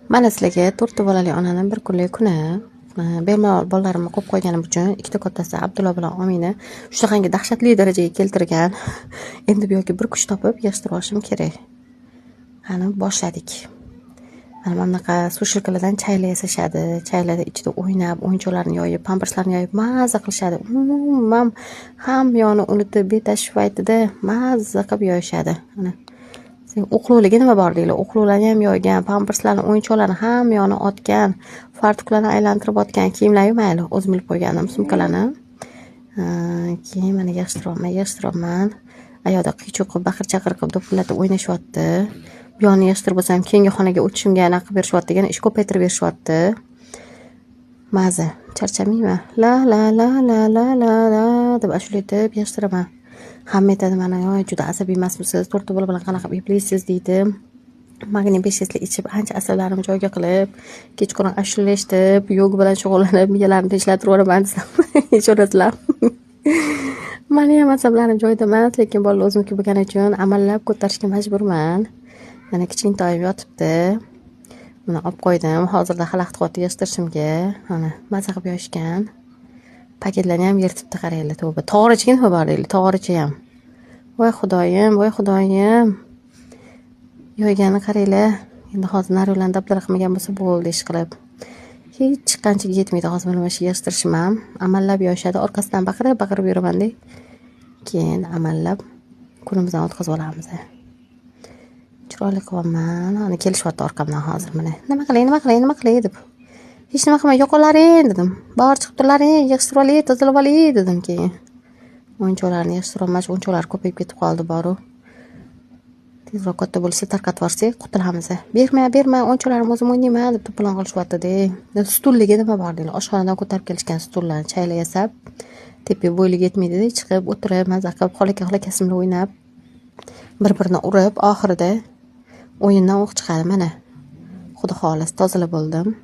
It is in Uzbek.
Mana sizlarga 4 bolali onaning bir kunlik kuni. Bemalol bolalarimni qo'yib qo'yganim uchun ikkita kattasi Abdulla bilan Omina shunaqangi dahshatli darajaga keltirgan. Endi bu yoki bir kuch topib yig'ishtirib olishim kerak. Qani boshladik. Mana bunaqa sushilkalardan chayla yasashadi. Chaylarda ichida o'ynab, o'yinchoqlarni yoyib, pamperslarni yoyib maza qilishadi. Umuman hamyoni unutib betashif paytida maza qilib yoyishadi. Mana o'qlovligi nima bor deylar. O'qlovlarni ham yoygan, pamperslarni, o'yinchoqlarni hamyoni otgan, fartuklarni aylantirib otgan, kiyimlarni mayli o'zim bilib qo'yganim, sumkalarni. Keyin mana yig'ishtiryapman. Ayoqda qiy-chuv qilib, baqir-chaqir qilib do'pillatib o'ynashyapti. Bu yoqni yig'ishtirib bo'lsam, keyingi xonaga o'tishimga anaqa qilib berishyapti, degan ish ko'paytirib berishyapti. Maza, charchamayman. La la la la la la la deb ashula aytib yig'ishtiraman. Hamma aytadi mana, juda asabiy emasmisiz, 4 bola bilan qanaqa yeplaysiz deydi. Magniy 5 ichib, ancha asablarimni joyiga qilib, kechqurun ashula eshitib, yoga bilan shug'ullanib, miyalarimni tinchlantirib yuboraman desam, hech o'rnatlam. Mani ham asablarim joyida emas, lekin bolalar o'zimniki bo'lgani uchun amallab ko'tarishga majburman. Mana kichkintoyim yotibdi. Buni olib qo'ydim. Hozirda xalaqit qotib yig'ishtirishimga. Mana maza qilib yoyishgan. Paketlarni ham yirtibdi, qaranglar, tavba. Tog'orachiga nima bor deydi, tog'orachi ham. Voy xudoyim, voy xudoyim. Yoygani qaranglar. Endi hozir naryolarni dabdala qilmagan bo'lsa bo'ldi ish qilib. Hech qanchaga yetmaydi hozir mana shu yig'ishtirishim ham. Amallab yoyishadi, orqasidan baqirib yuraman-da. Keyin amallab kunimizdan o'tkazib olamiz. Chiroyli qilaman. Ana kelishyapti orqamdan hozir mana. Nima qilay deb. Hech nima qilmay yo'qolaring dedim. Bor chiqib turlaring, yig'ishtirib olay, tozalab olay dedim keyin. O'yinchoqlarni yig'ishtirib olmach, o'yinchoqlar ko'payib ketib qoldi boru. Tezroq katta bo'lsa tarqatib yuborsak, qutulamiz. Berma, o'yinchoqlarim o'zim o'ynayman deb to'polon qilishyapti-da. Stulligi nima bor deylar. Oshxonadan ko'tarib kelishgan stullarni chayla yasab, tepa bo'yliga yetmaydi-da, chiqib o'tirib, maza qilib, xolaka-xolakasim bilan o'ynab, bir-birini urib, oxirida o'yindan o'q chiqadi mana. Xudo xolis tozalab bo'ldim.